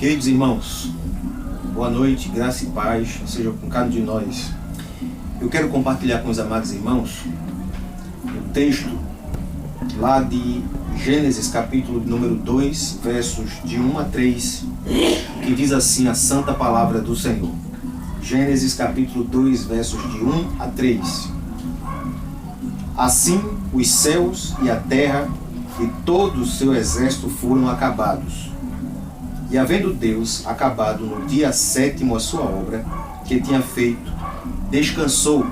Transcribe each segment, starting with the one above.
Queridos irmãos, boa noite, graça e paz seja com cada um de nós. Eu quero compartilhar com os amados irmãos o texto lá de Gênesis capítulo número 2, versos de 1 a 3, que diz assim a santa palavra do Senhor. Gênesis capítulo 2, versos de 1 a 3. Assim os céus e a terra e todo o seu exército foram acabados. E havendo Deus acabado no dia 7º a sua obra que tinha feito, descansou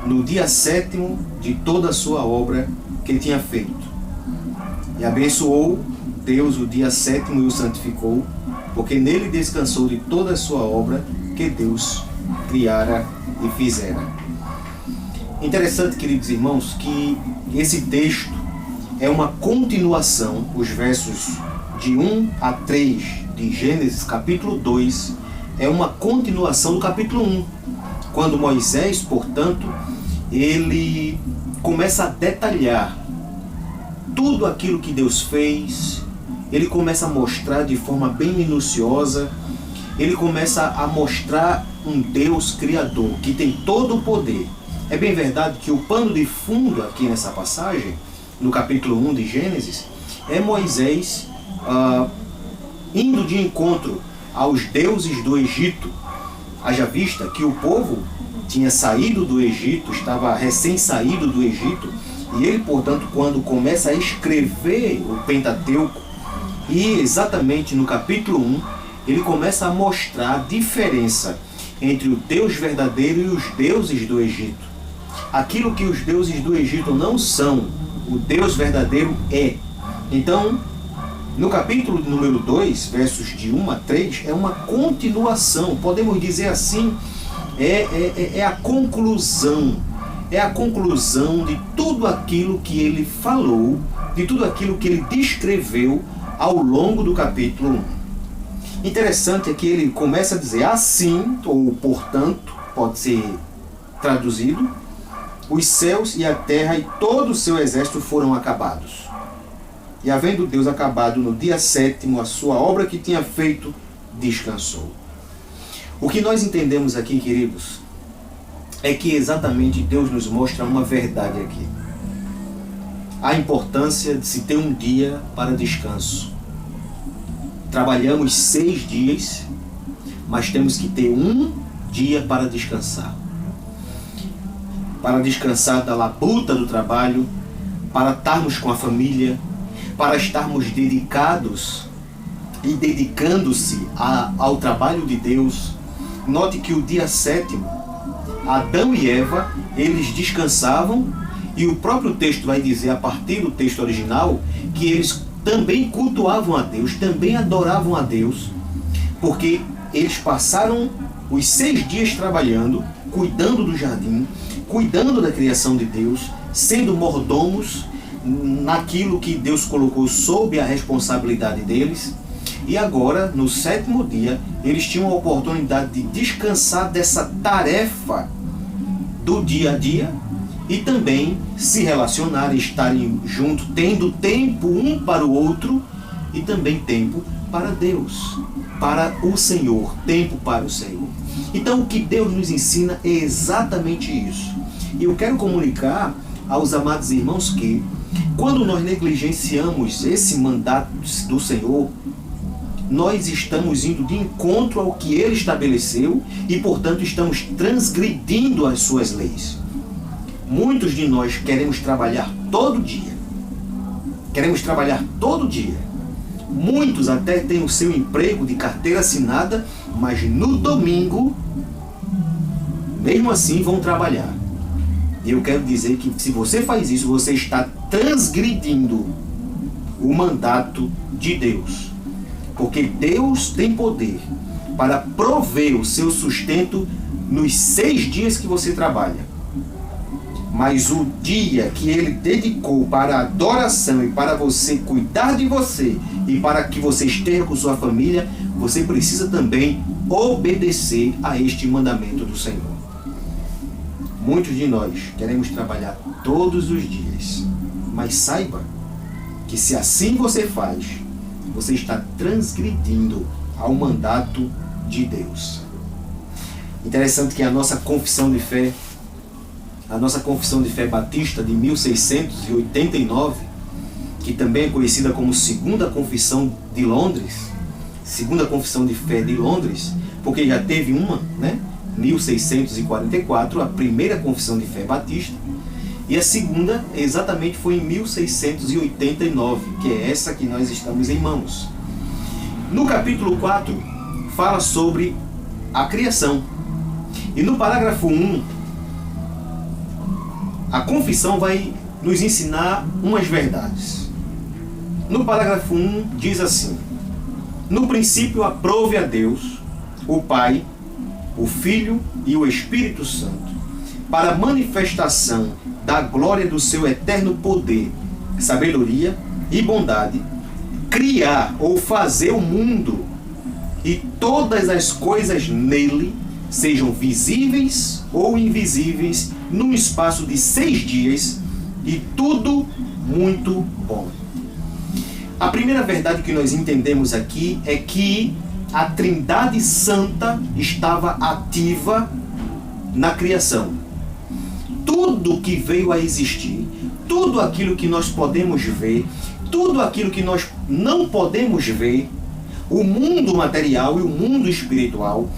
no dia 7º de toda a sua obra que tinha feito. E abençoou Deus o dia 7º e o santificou, porque nele descansou de toda a sua obra que Deus criara e fizera. Interessante, queridos irmãos, que esse texto é uma continuação, os versos de 1 a 3 de Gênesis capítulo 2, é uma continuação do capítulo 1, quando Moisés, portanto, ele começa a detalhar tudo aquilo que Deus fez, ele começa a mostrar de forma bem minuciosa, ele começa a mostrar um Deus criador que tem todo o poder. É bem verdade que o pano de fundo aqui nessa passagem, no capítulo 1 de Gênesis, é Moisés indo de encontro aos deuses do Egito. Haja vista que o povo tinha saído do Egito, estava recém-saído do Egito, e ele, portanto, quando começa a escrever o Pentateuco, e exatamente no capítulo 1, ele começa a mostrar a diferença entre o Deus verdadeiro e os deuses do Egito. Aquilo que os deuses do Egito não são, o Deus verdadeiro é. Então, no capítulo número 2, versos de 1 a 3, é uma continuação, podemos dizer assim, é a conclusão. É a conclusão de tudo aquilo que ele falou, de tudo aquilo que ele descreveu ao longo do capítulo 1. Interessante é que ele começa a dizer assim, ou portanto, pode ser traduzido, os céus e a terra e todo o seu exército foram acabados. E havendo Deus acabado no dia 7º a sua obra que tinha feito, descansou. O que nós entendemos aqui, queridos, é que exatamente Deus nos mostra uma verdade aqui. A importância de se ter um dia para descanso. Trabalhamos 6 dias, mas temos que ter um dia para descansar. Para descansar da labuta do trabalho, para estarmos com a família, para estarmos dedicados e dedicando-se ao trabalho de Deus. Note que o dia 7º, Adão e Eva, eles descansavam, e o próprio texto vai dizer, a partir do texto original, que eles também cultuavam a Deus, também adoravam a Deus, porque eles passaram os 6 dias trabalhando, cuidando do jardim, cuidando da criação de Deus, sendo mordomos naquilo que Deus colocou sob a responsabilidade deles. E agora, no 7º dia, eles tinham a oportunidade de descansar dessa tarefa do dia a dia e também se relacionar, estarem juntos, tendo tempo um para o outro e também tempo para Deus, para o Senhor, tempo para o Senhor. Então, o que Deus nos ensina é exatamente isso. E eu quero comunicar aos amados irmãos que, quando nós negligenciamos esse mandato do Senhor, nós estamos indo de encontro ao que Ele estabeleceu e, portanto, estamos transgredindo as suas leis. Muitos de nós queremos trabalhar todo dia. Queremos trabalhar todo dia. Muitos até têm o seu emprego de carteira assinada, mas no domingo, mesmo assim, vão trabalhar. E eu quero dizer que se você faz isso, você está transgredindo o mandato de Deus. Porque Deus tem poder para prover o seu sustento nos 6 dias que você trabalha. Mas o dia que Ele dedicou para a adoração e para você cuidar de você e para que você esteja com sua família, você precisa também obedecer a este mandamento do Senhor. Muitos de nós queremos trabalhar todos os dias, mas saiba que se assim você faz, você está transgredindo ao mandato de Deus. Interessante que a nossa confissão de fé batista de 1689, que também é conhecida como Segunda Confissão de Londres, Segunda Confissão de Fé de Londres, porque já teve uma, 1644, a primeira Confissão de Fé Batista, e a segunda exatamente foi em 1689, que é essa que nós estamos em mãos. No capítulo 4, fala sobre a criação. E no parágrafo 1, a confissão vai nos ensinar umas verdades. No parágrafo 1 diz assim: no princípio aprove a Deus, o Pai, o Filho e o Espírito Santo, para a manifestação da glória do seu eterno poder, sabedoria e bondade, criar ou fazer o mundo e todas as coisas nele, sejam visíveis ou invisíveis, num espaço de 6 dias, e tudo muito bom. A primeira verdade que nós entendemos aqui é que a Trindade Santa estava ativa na criação. Tudo que veio a existir, tudo aquilo que nós podemos ver, tudo aquilo que nós não podemos ver, o mundo material e o mundo espiritual,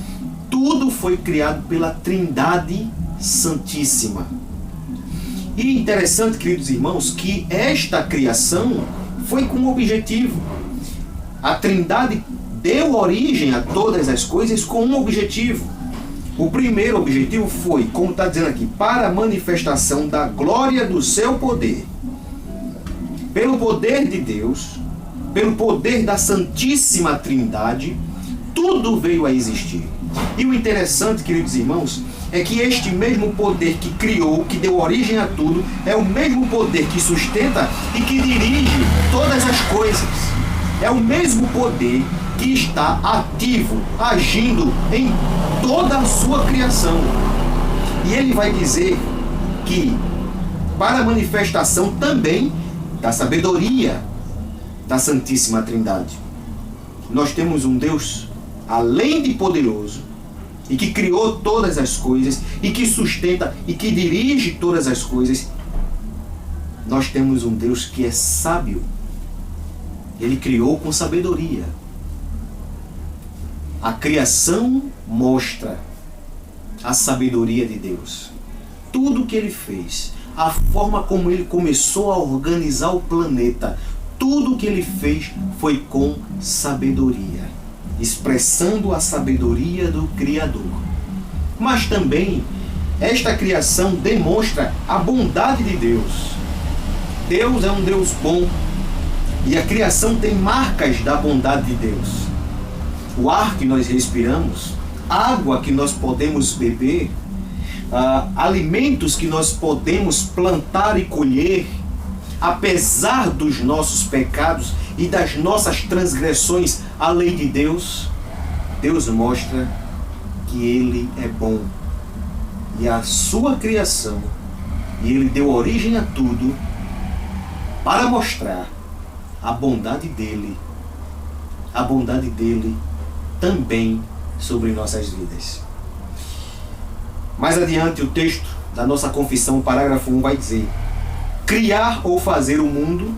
tudo foi criado pela Trindade Santíssima. E interessante, queridos irmãos, que esta criação foi com um objetivo. A Trindade deu origem a todas as coisas com um objetivo. O primeiro objetivo foi, como está dizendo aqui, para a manifestação da glória do seu poder. Pelo poder de Deus, pelo poder da Santíssima Trindade, tudo veio a existir. E o interessante, queridos irmãos, é que este mesmo poder que criou, que deu origem a tudo, é o mesmo poder que sustenta e que dirige todas as coisas. É o mesmo poder que está ativo, agindo em toda a sua criação. E ele vai dizer que, para a manifestação também da sabedoria da Santíssima Trindade, nós temos um Deus além de poderoso, e que criou todas as coisas, e que sustenta e que dirige todas as coisas. Nós temos um Deus que é sábio. Ele criou com sabedoria. A criação mostra a sabedoria de Deus. Tudo que ele fez, a forma como ele começou a organizar o planeta, tudo que ele fez foi com sabedoria, expressando a sabedoria do Criador. Mas também esta criação demonstra a bondade de Deus. Deus é um Deus bom, e a criação tem marcas da bondade de Deus. O ar que nós respiramos, água que nós podemos beber, alimentos que nós podemos plantar e colher, apesar dos nossos pecados e das nossas transgressões à lei de Deus, Deus mostra que Ele é bom. E a sua criação, e Ele deu origem a tudo para mostrar a bondade dEle também sobre nossas vidas. Mais adiante, o texto da nossa confissão, parágrafo 1, vai dizer: criar ou fazer o mundo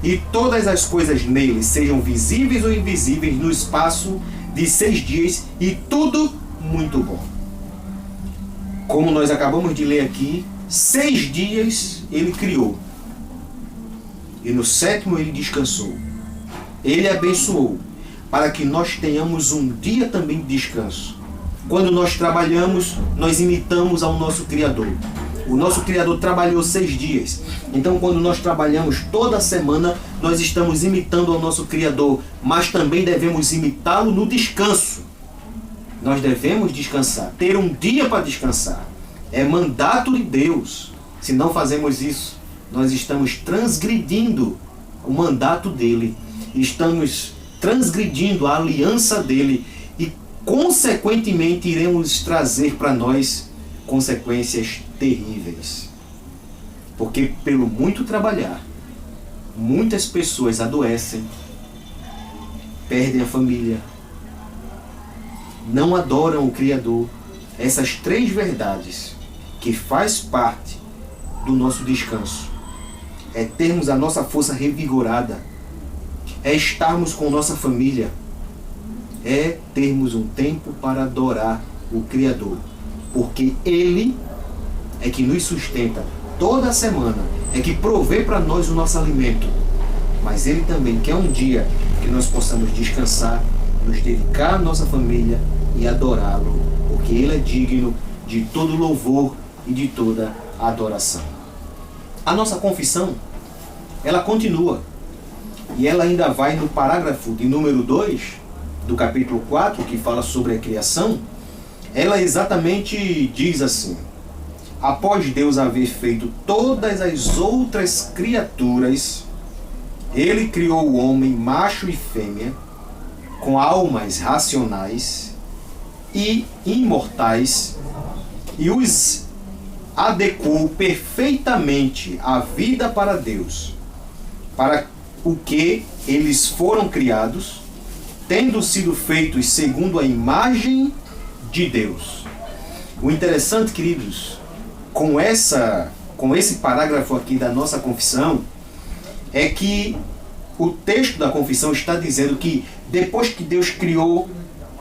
e todas as coisas nele, sejam visíveis ou invisíveis, no espaço de 6 dias, e tudo muito bom. Como nós acabamos de ler aqui, 6 dias ele criou, e no 7º ele descansou. Ele abençoou, para que nós tenhamos um dia também de descanso. Quando nós trabalhamos, nós imitamos ao nosso Criador. O nosso Criador trabalhou 6 dias. Então, quando nós trabalhamos toda semana, nós estamos imitando ao nosso Criador. Mas também devemos imitá-lo no descanso. Nós devemos descansar, ter um dia para descansar. É mandato de Deus. Se não fazemos isso, nós estamos transgredindo o mandato dele. Estamos transgredindo a aliança dele. E, consequentemente, iremos trazer para nós consequências terríveis. Porque pelo muito trabalhar, muitas pessoas adoecem perdem a família, não adoram o Criador. Essas três verdades que faz parte do nosso descanso é termos a nossa força revigorada, é estarmos com nossa família, é termos um tempo para adorar o Criador, porque Ele é que nos sustenta toda a semana, é que provê para nós o nosso alimento, mas Ele também quer um dia que nós possamos descansar, nos dedicar à nossa família e adorá-lo, porque Ele é digno de todo louvor e de toda adoração. A nossa confissão, ela continua, e ela ainda vai no parágrafo de número 2 do capítulo 4, que fala sobre a criação. Ela exatamente diz assim: após Deus haver feito todas as outras criaturas, Ele criou o homem macho e fêmea, com almas racionais e imortais, e os adequou perfeitamente à vida para Deus, para o que eles foram criados, tendo sido feitos segundo a imagem de Deus. O interessante, queridos, com esse parágrafo aqui da nossa confissão, é que o texto da confissão está dizendo que depois que Deus criou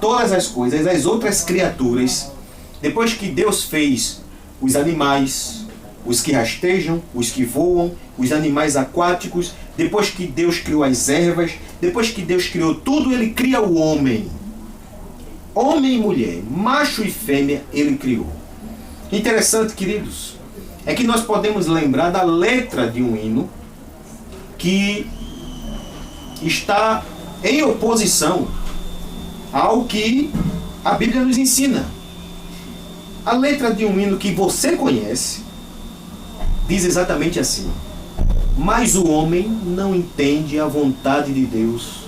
todas as coisas, as outras criaturas, depois que Deus fez os animais, os que rastejam, os que voam, os animais aquáticos, depois que Deus criou as ervas, depois que Deus criou tudo, Ele cria o homem. Homem e mulher, macho e fêmea, Ele criou. Interessante, queridos, é que nós podemos lembrar da letra de um hino que está em oposição ao que a Bíblia nos ensina. A letra de um hino que você conhece diz exatamente assim: mas o homem não entende a vontade de Deus,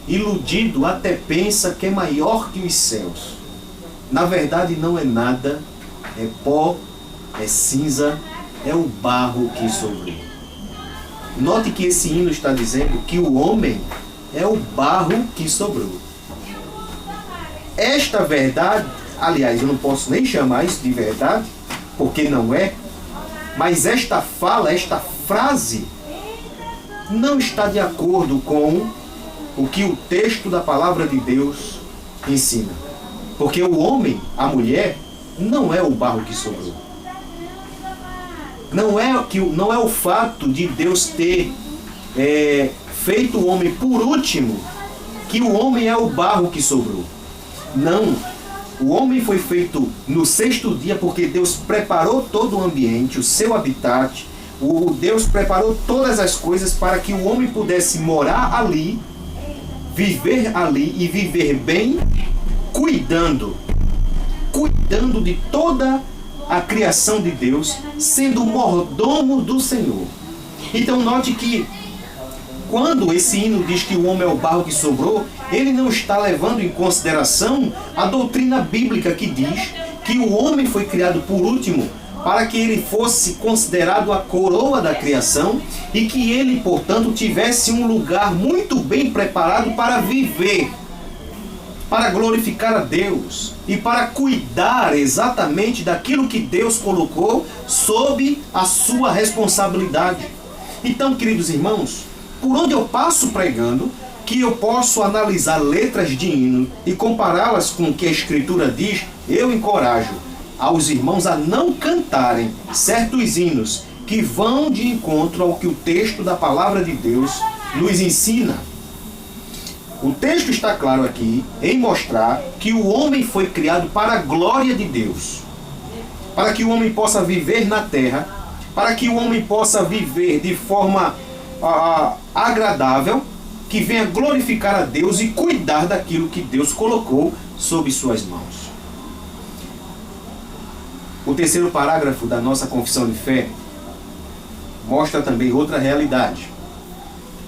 iludido até pensa que é maior que os céus. Na verdade não é nada, é pó, é cinza, é o barro que sobrou. Note que esse hino está dizendo que o homem é o barro que sobrou. Esta verdade, aliás, eu não posso nem chamar isso de verdade, porque não é, mas esta fala, esta frase, não está de acordo com o que o texto da palavra de Deus ensina. Porque o homem, a mulher, não é o barro que sobrou. Não é o fato de Deus ter feito o homem por último, que o homem é o barro que sobrou. Não. O homem foi feito no sexto dia porque Deus preparou todo o ambiente, o seu habitat. Deus preparou todas as coisas para que o homem pudesse morar ali, viver ali e viver bem, cuidando de toda a criação de Deus, sendo mordomo do Senhor. Então note que quando esse hino diz que o homem é o barro que sobrou, ele não está levando em consideração a doutrina bíblica que diz que o homem foi criado por último para que ele fosse considerado a coroa da criação e que ele, portanto, tivesse um lugar muito bem preparado para viver, para glorificar a Deus e para cuidar exatamente daquilo que Deus colocou sob a sua responsabilidade. Então, queridos irmãos, por onde eu passo pregando, que eu posso analisar letras de hino e compará-las com o que a Escritura diz, eu encorajo aos irmãos a não cantarem certos hinos que vão de encontro ao que o texto da palavra de Deus nos ensina. O texto está claro aqui em mostrar que o homem foi criado para a glória de Deus, para que o homem possa viver na terra, para que o homem possa viver de forma agradável, que venha glorificar a Deus e cuidar daquilo que Deus colocou sob suas mãos. O terceiro parágrafo da nossa confissão de fé mostra também outra realidade.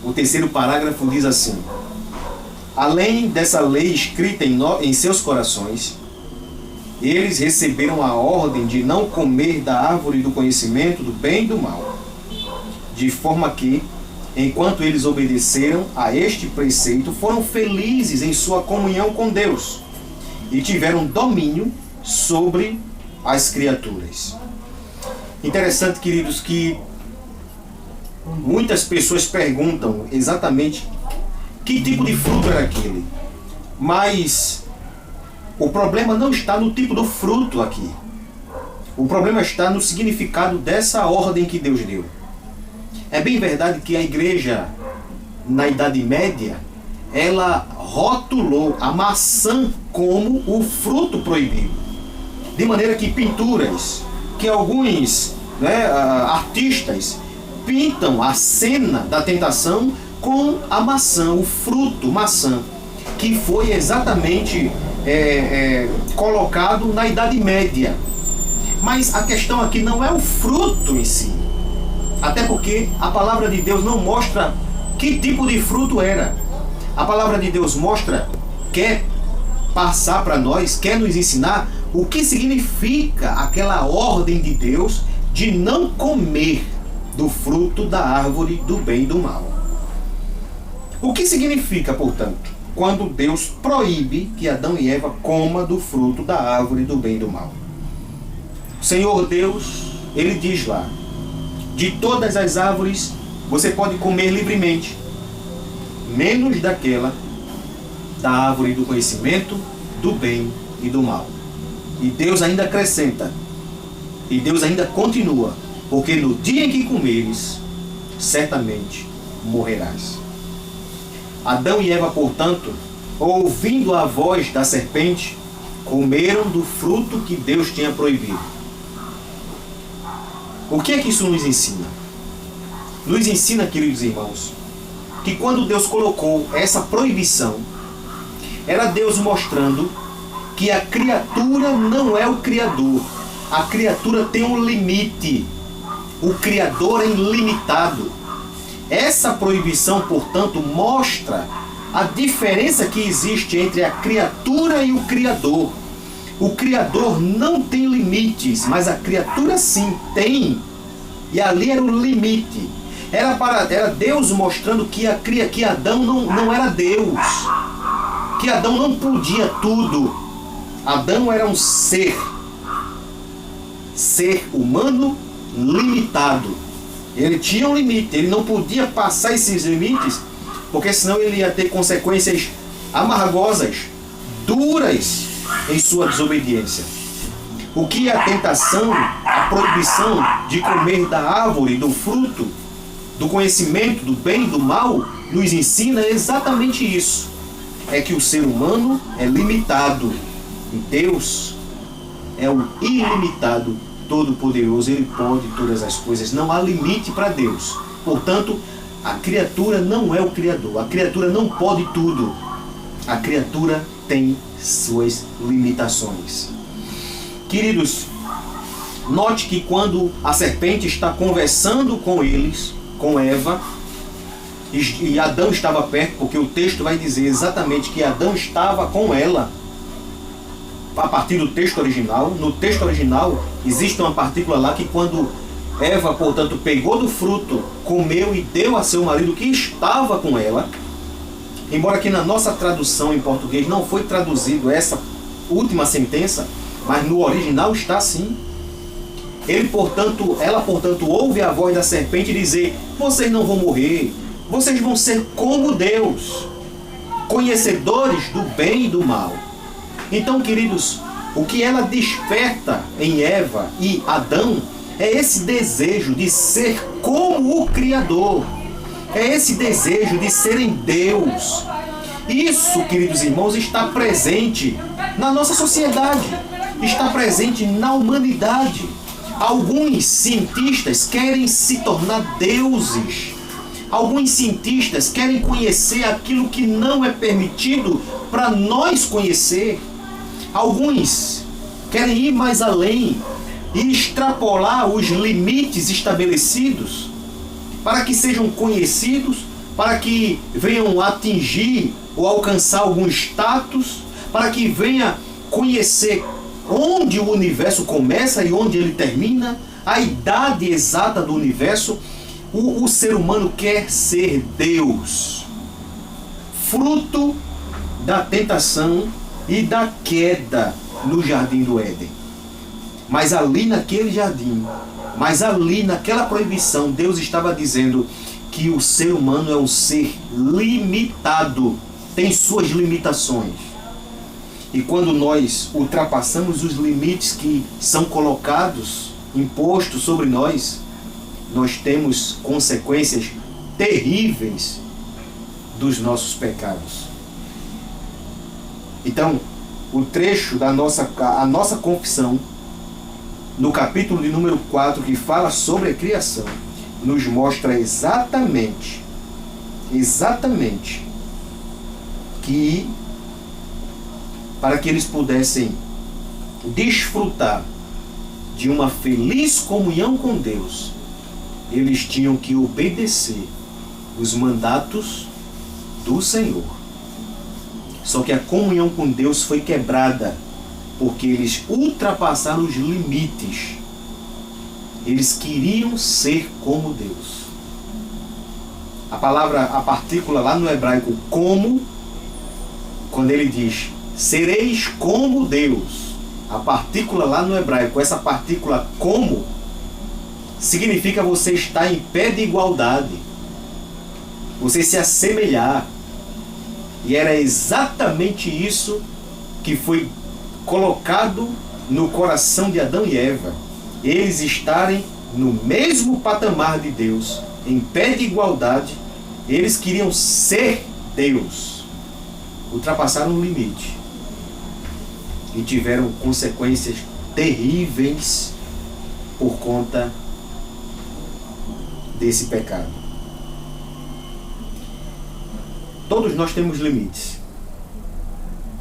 O terceiro parágrafo diz assim: além dessa lei escrita em seus corações, eles receberam a ordem de não comer da árvore do conhecimento do bem e do mal, de forma que, enquanto eles obedeceram a este preceito, foram felizes em sua comunhão com Deus e tiveram domínio sobre as criaturas. Interessante, queridos, que muitas pessoas perguntam exatamente que tipo de fruto era aquele. Mas o problema não está no tipo do fruto aqui. O problema está no significado dessa ordem que Deus deu. É bem verdade que a igreja, na Idade Média, ela rotulou a maçã como o fruto proibido. De maneira que pinturas, que alguns artistas pintam a cena da tentação com a maçã, o fruto maçã, que foi exatamente colocado na Idade Média. Mas a questão aqui não é o fruto em si. Até porque a palavra de Deus não mostra que tipo de fruto era. A palavra de Deus quer passar para nós, quer nos ensinar o que significa aquela ordem de Deus de não comer do fruto da árvore do bem e do mal. O que significa, portanto, quando Deus proíbe que Adão e Eva comam do fruto da árvore do bem e do mal? O Senhor Deus, Ele diz lá: de todas as árvores você pode comer livremente, menos daquela da árvore do conhecimento do bem e do mal. E Deus ainda acrescenta, e Deus ainda continua: porque no dia em que comeres, certamente morrerás. Adão e Eva, portanto, ouvindo a voz da serpente, comeram do fruto que Deus tinha proibido. O que é que isso nos ensina? Nos ensina, queridos irmãos, que quando Deus colocou essa proibição, era Deus mostrando que a criatura não é o Criador. A criatura tem um limite. O Criador é ilimitado. Essa proibição, portanto, mostra a diferença que existe entre a criatura e o Criador. O Criador não tem limites, mas a criatura sim tem. E ali era o limite. Era Deus mostrando que Adão não era Deus. Que Adão não podia tudo. Adão era um ser humano limitado. Ele tinha um limite, ele não podia passar esses limites, porque senão ele ia ter consequências amargosas, duras em sua desobediência. O que a tentação, a proibição de comer da árvore, do fruto, do conhecimento do bem e do mal, nos ensina exatamente isso. É que o ser humano é limitado. E Deus é o ilimitado, todo-poderoso. Ele pode todas as coisas. Não há limite para Deus. Portanto, a criatura não é o Criador. A criatura não pode tudo. A criatura tem suas limitações. Queridos, note que quando a serpente está conversando com eles, com Eva, e Adão estava perto, porque o texto vai dizer exatamente que Adão estava com ela, a partir do texto original. No texto original existe uma partícula lá que quando Eva, portanto, pegou do fruto, comeu e deu a seu marido que estava com ela, embora que na nossa tradução em português não foi traduzido essa última sentença, mas no original está assim. Ela, portanto, ouve a voz da serpente dizer: vocês não vão morrer, vocês vão ser como Deus, conhecedores do bem e do mal. Então, queridos, o que ela desperta em Eva e Adão é esse desejo de ser como o Criador, é esse desejo de serem Deus. Isso, queridos irmãos, está presente na nossa sociedade, está presente na humanidade. Alguns cientistas querem se tornar deuses. Alguns cientistas querem conhecer aquilo que não é permitido para nós conhecer. Alguns querem ir mais além e extrapolar os limites estabelecidos para que sejam conhecidos, para que venham atingir ou alcançar algum status, para que venha conhecer onde o universo começa e onde ele termina, a idade exata do universo. O ser humano quer ser Deus, fruto da tentação e da queda no jardim do Éden. Mas ali naquele jardim, mas ali naquela proibição, Deus estava dizendo que o ser humano é um ser limitado, tem suas limitações. E quando nós ultrapassamos os limites que são colocados, impostos sobre nós, nós temos consequências terríveis dos nossos pecados. Então, o trecho da a nossa confissão, no capítulo de número 4, que fala sobre a criação, nos mostra exatamente que para que eles pudessem desfrutar de uma feliz comunhão com Deus, eles tinham que obedecer os mandatos do Senhor. Só que a comunhão com Deus foi quebrada, porque eles ultrapassaram os limites. Eles queriam ser como Deus. A partícula lá no hebraico, como, quando ele diz, sereis como Deus. A partícula lá no hebraico, essa partícula como, significa você estar em pé de igualdade. Você se assemelhar. E era exatamente isso que foi colocado no coração de Adão e Eva. Eles estarem no mesmo patamar de Deus, em pé de igualdade. Eles queriam ser Deus. Ultrapassaram o limite. E tiveram consequências terríveis por conta desse pecado. Todos nós temos limites.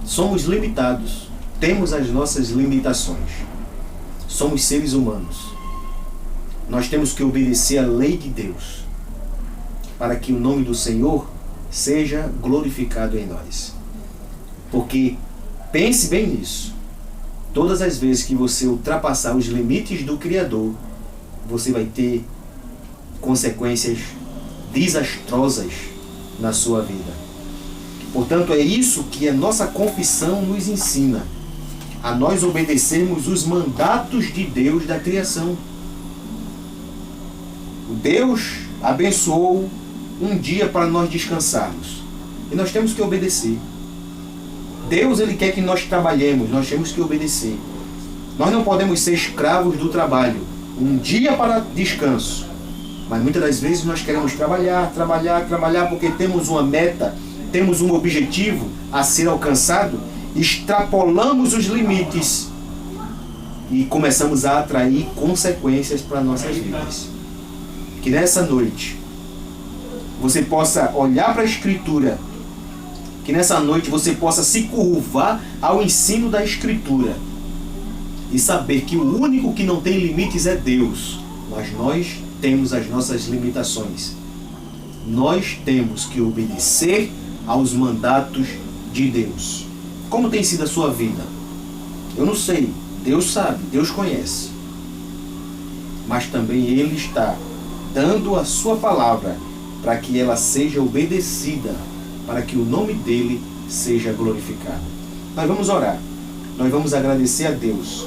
Somos limitados. Temos as nossas limitações. Somos seres humanos. Nós temos que obedecer à lei de Deus, para que o nome do Senhor seja glorificado em nós. Porque, pense bem nisso, todas as vezes que você ultrapassar os limites do Criador, você vai ter consequências desastrosas na sua vida. Portanto, é isso que a nossa confissão nos ensina, a nós obedecermos os mandatos de Deus da criação. Deus abençoou um dia para nós descansarmos, e nós temos que obedecer. Deus, Ele quer que nós trabalhemos, nós temos que obedecer. Nós não podemos ser escravos do trabalho. Um dia para descanso. Mas muitas das vezes nós queremos trabalhar, porque temos uma meta, temos um objetivo a ser alcançado, extrapolamos os limites e começamos a atrair consequências para nossas vidas. Que nessa noite você possa olhar para a Escritura, que nessa noite você possa se curvar ao ensino da Escritura e saber que o único que não tem limites é Deus, mas nós temos as nossas limitações. Nós temos que obedecer aos mandatos de Deus. Como tem sido a sua vida? Eu não sei, Deus sabe, Deus conhece. Mas também Ele está dando a sua palavra para que ela seja obedecida, para que o nome dEle seja glorificado. Nós vamos orar, nós vamos agradecer a Deus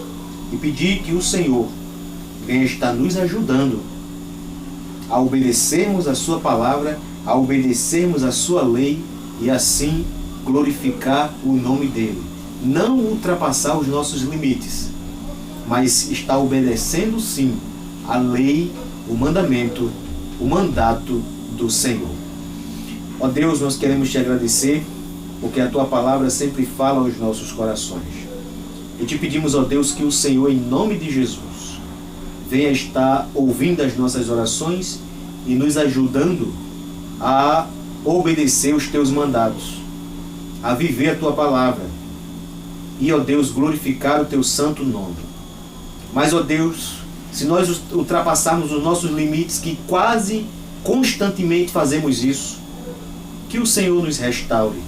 e pedir que o Senhor venha estar nos ajudando a obedecermos a sua palavra, a obedecermos a sua lei e assim glorificar o nome dEle. Não ultrapassar os nossos limites, mas estar obedecendo sim a lei, o mandamento, o mandato do Senhor. Ó Deus, nós queremos te agradecer, porque a tua palavra sempre fala aos nossos corações. E te pedimos, ó Deus, que o Senhor, em nome de Jesus, venha estar ouvindo as nossas orações e nos ajudando a obedecer os teus mandatos, a viver a tua palavra e, ó Deus, glorificar o teu santo nome. Mas, ó Deus, se nós ultrapassarmos os nossos limites, que quase constantemente fazemos isso, que o Senhor nos restaure,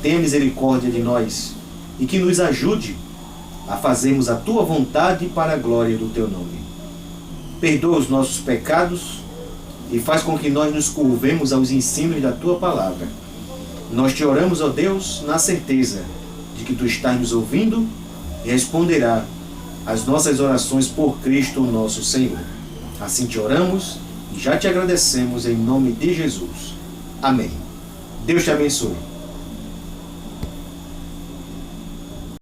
tenha misericórdia de nós e que nos ajude a fazermos a tua vontade para a glória do teu nome. Perdoa os nossos pecados, e faz com que nós nos curvemos aos ensinos da Tua palavra. Nós te oramos, ó Deus, na certeza de que Tu estás nos ouvindo e responderá às nossas orações por Cristo, nosso Senhor. Assim te oramos e já te agradecemos em nome de Jesus. Amém. Deus te abençoe.